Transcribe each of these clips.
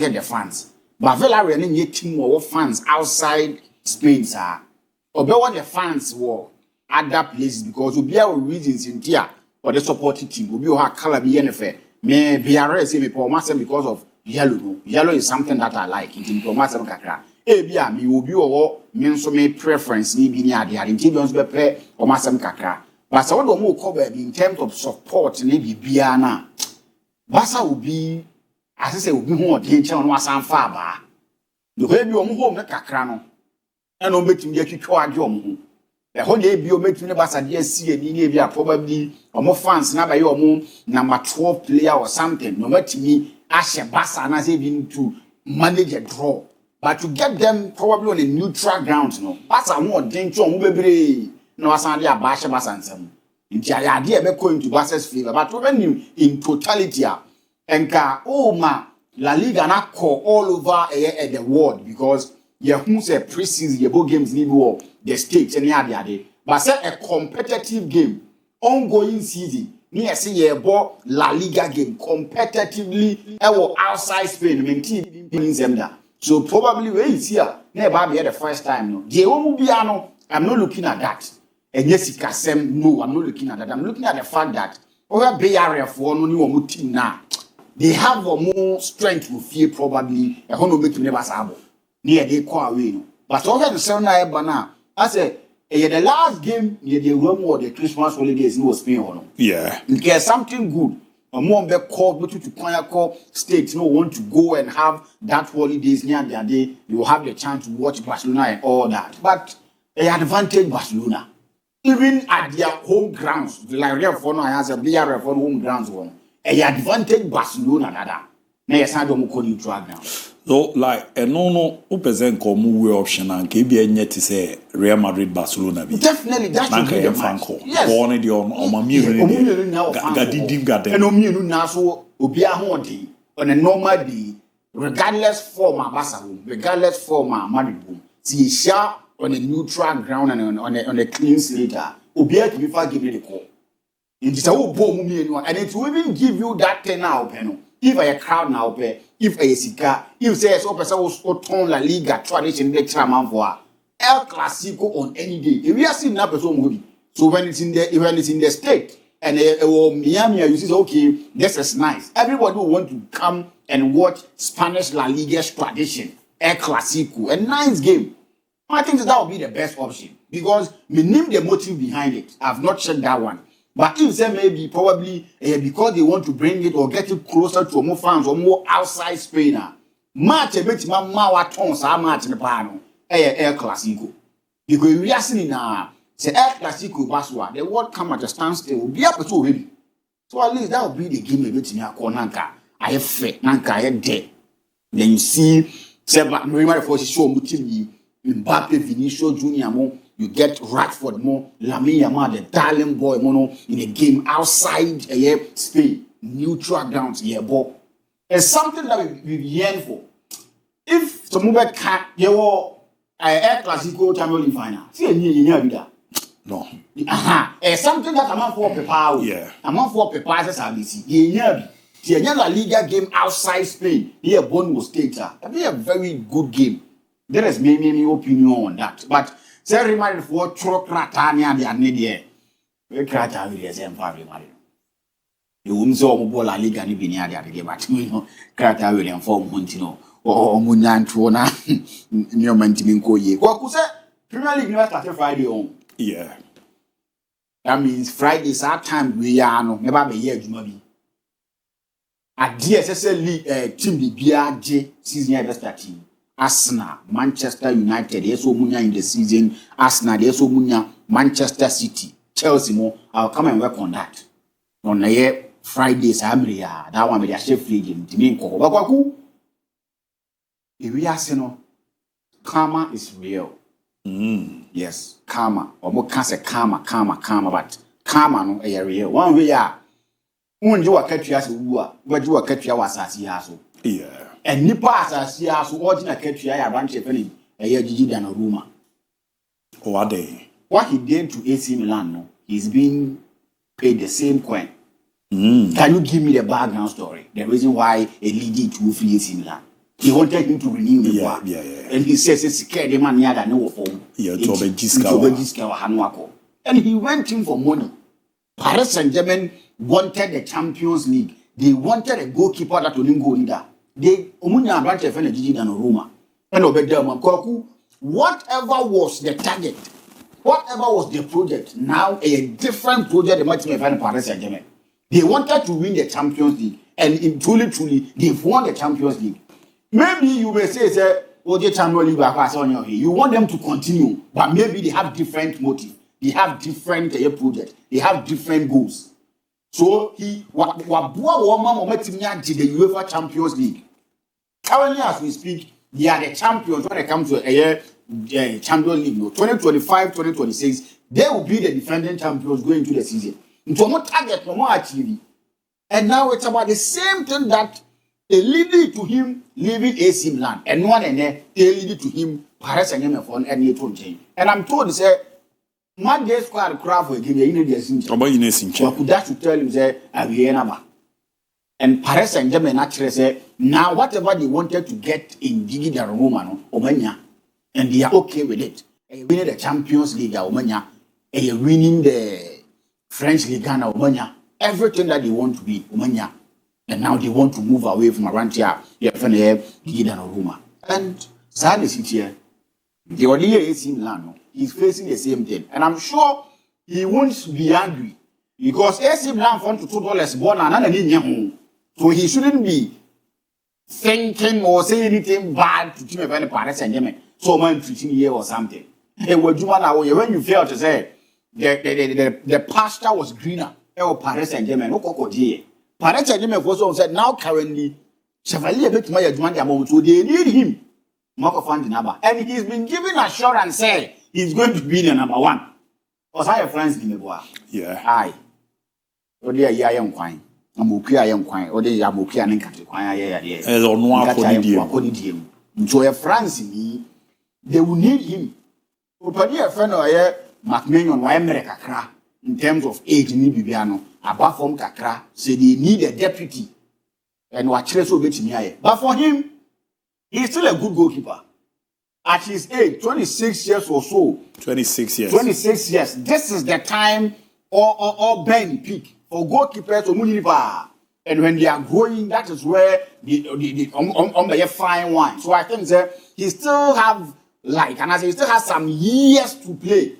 get the fans. But Villarreal any team or fans outside Spain, sir. Or be what the fans were other places because we be our reasons in here for the supporting team. We be our color be NFL. Me BRS say me for myself because of yellow. Yellow is something that I like. It for myself kakra. Bia me will be or me so me preference ni bi ni ade ade. Nti be be pre for myself kakra. But so what we cover in terms of support ni bi bia na. Basa will be as I say will be ho odin no asan fa ba. The way bi omo home na kakra no. And no make him get you adwo. The whole day be make me basa dey see any be probably omo fans na ba ye omo number 12 player or something. No make me ashe basa na say be to manage a draw. But to get them probably on a neutral ground, no. Basa won den to omo bebre no asan dey abashe basa nsam. Nti ayade e be going to Basa's favor. But when you in totality enka La Liga na call all over the world because you who say preseason, you games need war, the states and the but say a competitive game, ongoing season, near say ye ball La Liga game competitively outside Spain, maintain them there. So probably when it's here, never be the first time. No, I'm not looking at that. And yes, no, I'm not looking at that. I'm looking at the fact that over Bay Area for no team now. They have more strength to fear probably a hundred make never sabo. Near they call away. But over the 7 bana, I say the last game near the room or the Christmas holidays no Spain on. Yeah. There's something good. A more be called to call states no want to go and have that holidays near their day. You have the chance to watch Barcelona and all that. But a advantage Barcelona. Even at their home grounds, Villarreal for no has a BR for home grounds one. A advantage Barcelona nada. Na yesa do mo ko neutral ground. So like no present come way option and ke be enye to say Real Madrid Barcelona be. Definitely that should be the match. Yes. Born the on mamiru ni. Gadidim garden. And omiru na so obi ahodi on a normal day regardless form Barcelona, regardless form Madrid boom. See sha on a neutral ground and on a clean slate. Obi a to be for give the call. And it will even give you that 10 now, if a crowd now, if a sika, if says so person will turn La Liga tradition next time for El Clasico on any day. If we are seeing that person movie, so when it's in the state and Miami, you say okay, this is nice. Everybody will want to come and watch Spanish La Liga's tradition, El Clasico, a nice game. I think that would be the best option because we name the motive behind it. I've not checked that one. But if say maybe probably because they want to bring it or get it closer to more fans or more outside Spain, match a bit ma tons are match in the panel. El Clasico. Because we are seeing now, say El Clasico Baswa, the world come at a standstill will be up to him. So at least that will be the game a bit in your corner. I have faith, Nanka, I have dead. Then you see, seven remember for show Mutimi, Mbappe, Vinicius Junior. You get Radford more, Lamine Yamal, the darling boy, mono in a game outside Spain, neutral grounds, ball. It's something that we yearn for. If some can't, you will El Clasico Champions League final. See, no. It's something that I'm for Pepa. Yeah. I'm for Pepa as ABC. The La Liga game outside Spain, here Bournemouth State. That'd be a very good game. There is maybe opinion on that, but. Say remind for truck ratania the anidie. We crata with the same family. You won't so La Liga ni binia the but you crata with them for Montino or Munyan Trona near Mantiminko ye. What could say Premier League never started Friday on? Yeah. That means Friday is our time we are no never be here Jumabi. At DSSL League team the BRJ season ever starting. Arsenal, Manchester United, yes, Omunya in the season. Arsenal, yes, Omunya, Manchester City, Chelsea. More, I'll come and work on that. On the Fridays, that one with the chef league to me. If we are saying, karma is real. Yes, karma. Or more can say karma, but karma no is real. One way, when you are catching us, but you are catching us as yeah. And Nipa as here so ordinary country I branch felling a year Donnarumma. What day? What he did to AC Milan, no, he's been paid the same coin. Can you give me the background story? The reason why a leading to AC Milan? They wanted him to renew the war. And he says it's scared the man near the no phone. And he went in for money. Paris Saint-Germain wanted the Champions League. They wanted a goalkeeper that wouldn't go in there. They Omunya branch of energy than Donnarumma. And Obedema Koku, whatever was the target, whatever was the project, now a different project the match of Paris Saint-Germain. They wanted to win the Champions League. And truly, they've won the Champions League. Maybe you may say, the Champions League, you want them to continue, but maybe they have different motive. They have different projects. They have different goals. So he the UEFA Champions League. Currently, as we speak, they are the champions when it comes to a Champions League. 2025, 2026, they will be the defending champions going into the season. Into more target, more achieving. And now it's about the same thing that leading to him leaving AC Milan. And one and they leading to him Paris Saint-Germain for an And I'm told to say, my day squad craft for give you the Sincha. That should tell you say Avienaba. And Paris Saint-Germain actually say now whatever they wanted to get in Gigi Donnarumma Omanya, and they are okay with it. And winning the Champions League Omanya, and winning the French Ligue 1 Omanya, everything that they want to be Omanya. And now they want to move away from around here. Gigi Donnarumma. And sad is it here. The only AC Milan. He's facing the same thing. And I'm sure he won't be angry. Because AC Milan want to $2 born and so he shouldn't be thinking or saying anything bad to team event Paris Saint-Germain. So man treating here or something. Hey, when you fail to say the pasture was greener. Paris Saint-Germain. Paris Saint-Germain also said now currently Chevalier bit my amount, so they need him. And he's been given assurance say he's going to be the number one. Because I have friends in the boy. Yeah. Aye. Or they are young quine. I'm okay, I am quine. Or they are okay and country quine. As on one so a friends in me, they will need him. Open a friend or a McMahon on America cra in terms of age in Bibiano. Apart from Kakra, say they need a deputy. And what Chelsea will be me. But for him, he's still a good goalkeeper. At his age, 26 years or so. 26 years. 26 years. This is the time or Ben peak for goalkeepers to move. And when they are growing, that is where the fine wine. So I think that he still have, and I say, he still has some years to play.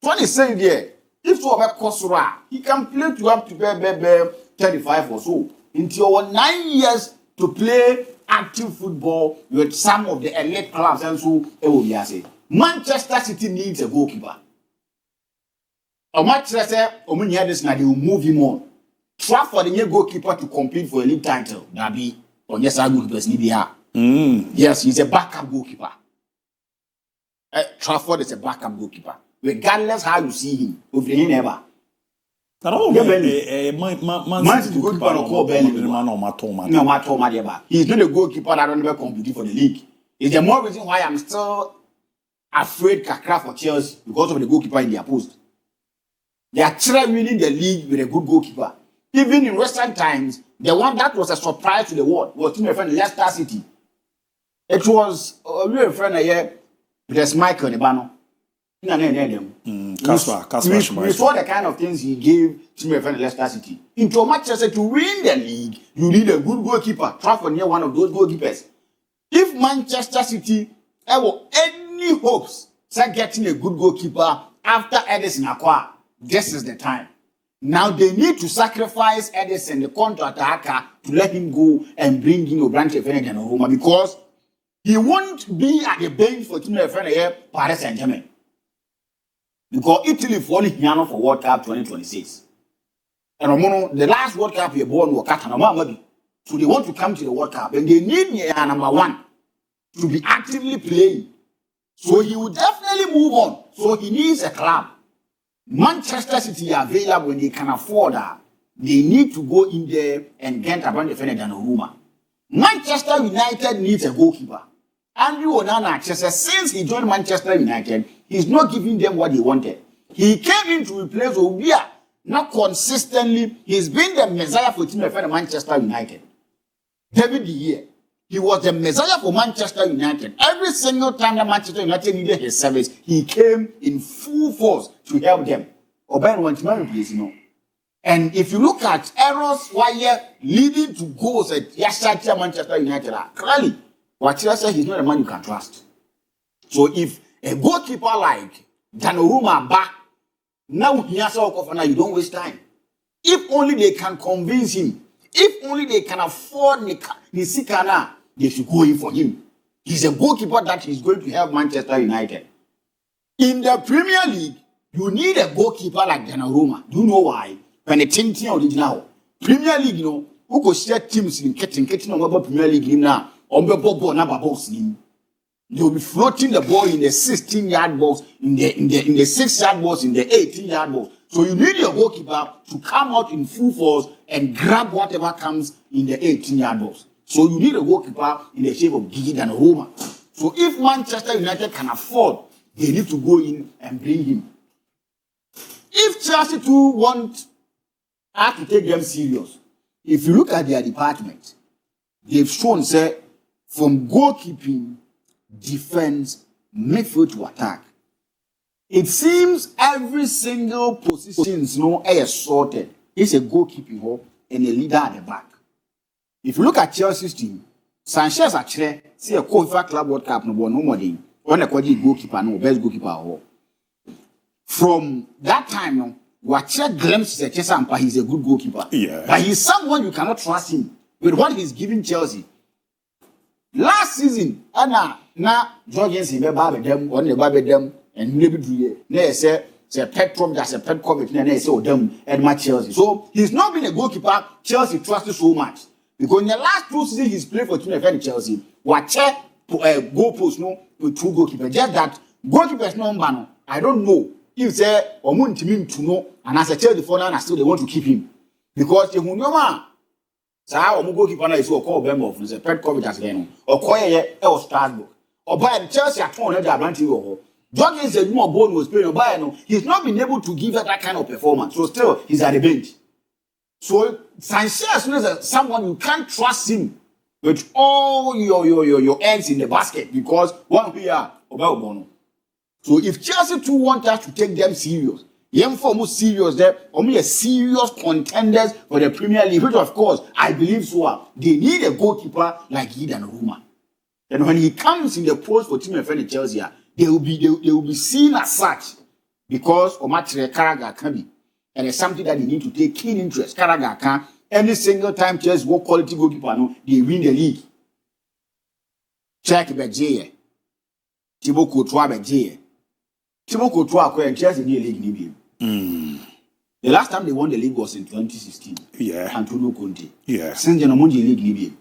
26 years. If so about Kosura, he can play to up to 35 or so. Until 9 years to play active football with some of the elite clubs and so Manchester City needs a goalkeeper. A Manchester this now they will move him on. Try for the new goalkeeper to compete for a league title. Dabi or yes, I goalkeepers need here. Yes, he's a backup goalkeeper. Trafford is a backup goalkeeper. Regardless how you see him, over him never. He's not a goalkeeper that don't ever compete for the league. It's the more reason why I'm still afraid Kakra for Chelsea because of the goalkeeper in their post. They are trying winning the league with a good goalkeeper. Even in recent times, the one that was a surprise to the world was my friend Leicester City. It was a real friend here, there's Michael Nebano. We saw the kind of things he gave to my friend Leicester City. Into Manchester to win the league, you need a good goalkeeper. Try for near one of those goalkeepers. If Manchester City have any hopes of getting a good goalkeeper after Edison Aqua, this is the time. Now they need to sacrifice Edison, the counter-attacker, to let him go and bring in Obrante Fene Donnarumma because he won't be at the bench for Team here, Paris Saint-Germain. Because Italy for only Hiano for World Cup 2026. And the last World Cup you born was Qatar. So they want to come to the World Cup and they need number one to be actively playing. So he will definitely move on. So he needs a club. Manchester City are available when they can afford that. They need to go in there and get a brand defender Donnarumma. Manchester United needs a goalkeeper. Andrew Onana says since he joined Manchester United, he's not giving them what they wanted. He came in to replace Obia, not consistently. He's been the messiah for team defender Manchester United. David De Gea. He was the messiah for Manchester United. Every single time that Manchester United needed his service, he came in full force to help them. Oben went to replace, And if you look at errors why leading to goals at yesterday Manchester United, clearly, what you say he's not a man you can trust. So if a goalkeeper like Donnarumma back, now you don't waste time. If only they can convince him, if only they can afford Nisikana, they should go in for him. He's a goalkeeper that is going to help Manchester United. In the Premier League, you need a goalkeeper like Donnarumma. Do you know why? When a team original Premier League, who could share teams in getting on Premier League now, on the box. They will be floating the ball in the 16-yard box, in the 6-yard box, in the 18-yard box. So you need your goalkeeper to come out in full force and grab whatever comes in the 18-yard box. So you need a goalkeeper in the shape of Gigi Donnarumma. So if Manchester United can afford, they need to go in and bring him. If Chelsea too have to take them serious, if you look at their department, they've shown, say, from goalkeeping, defense, midfield to attack. It seems every single position is sorted. It's a goalkeeping hole and a leader at the back. If you look at Chelsea's team, Sanchez actually see a FIFA Club World Cup no more than one a goalkeeper no best goalkeeper. From that time, watch a glimpse at Chelsea, he's a good goalkeeper. Yeah. But he's someone you cannot trust him with what he's giving Chelsea. Last season, Jorgensen be babe them, on the babe them, and maybe do ye. Say Petrom just a pet COVID, and say them and my Chelsea. So he's not been a goalkeeper Chelsea trusted so much. Because in the last 2 seasons he's played for team and Chelsea. Watch goal post with 2 goalkeepers. Just that goalkeepers no. I don't know if say Omun to know, and as I tell the phone, still they want to keep him. Because the man. So how goalkeeper is so called them of the pet COVID as well. Or Koye or Strasbourg. Or by Chelsea at 200 advantage. Jorgensen said more bone was playing or he's not been able to give that kind of performance. So still he's at the bench. So Sanchez is someone you can't trust him with all your eggs in the basket because one we are about Bono. So if Chelsea too want us to take them serious, young for more serious there, only a serious contenders for the Premier League, which of course I believe so. They need a goalkeeper like Donnarumma. And when he comes in the post for team and friend Chelsea, they will be seen as such because Omatre Carragher can be. And it's something that they need to take keen interest. Carragher can any single time Chelsea go quality goalkeeper, they win the league. Check Beje. Thibaut Courtois Beje. Thibaut Courtois acquired Chelsea in the league. The last time they won the league was in 2016. Yeah. Antonio Conte. Yeah. Since then, won the league.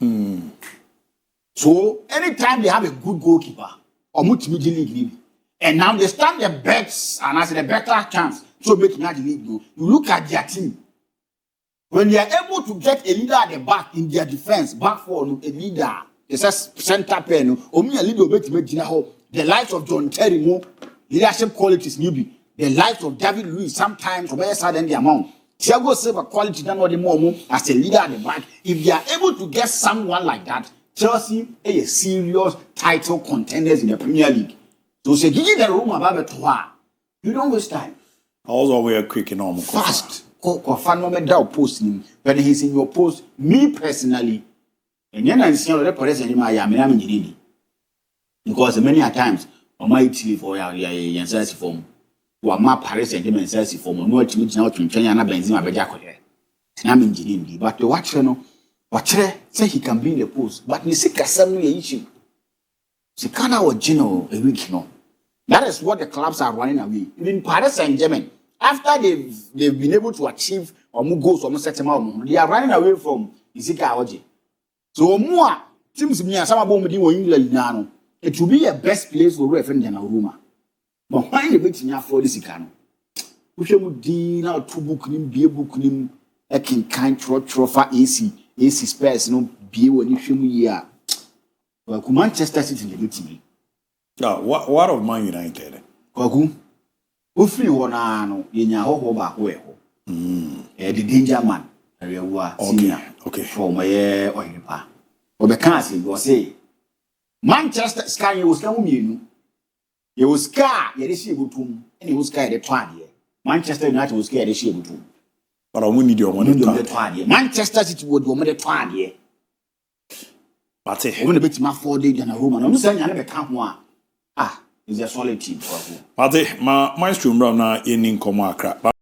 So anytime they have a good goalkeeper, or multi league, and now they stand the bets and as the better chance to make the league go. You look at their team. When they are able to get a leader at the back in their defense, back for a leader, it's a center pen, only a leader the likes of John Terry, leadership qualities newbie, the likes of David Luiz, sometimes over than the amount. Thiago Silva quality than what the more as a leader at the back. If they are able to get someone like that, Chelsea is a serious title contenders in the Premier League. So say Gigi Donnarumma about to you don't waste time. Also, we are quick and almost fast. Post him when he's in your post. Me personally, and then I see the person in my yammy because many a times on my TV for your sense form, or my Paris and German sense form, no to now to China Benzima Bejaco. I'm engineering, but the watcher say he can be in the post, but you see, a issue. Sikana or Gino a week, That is what the clubs are running away. Even Paris and German, after they've been able to achieve or move goals or set amount, they are running away from Isika Oji. So more teams me and some about me in England, it will be a best place for reference than Donnarumma. But why the waiting for this Sikano? We should do now 2 book him, be a book him, a king kind trophy AC spares, be when you show me here. Well, Manchester City in the meeting. What of Man United? Kwaku, Ufri Wanano, Yenya Ho Bahueho. The danger man, Okay. for my or Obeka say go say Manchester Sky was come mienu. Ye was car ye dey see ebutum and he was car dey to ade. Manchester United was car dey see ebutum. But I won't need your money to ade. Manchester City would wo dey to ade. But we no bet ma 4 days Donnarumma. No say nya na be ka ho a. Ah, is a solid team for you. But my maestro mbra na eni nkomo akra.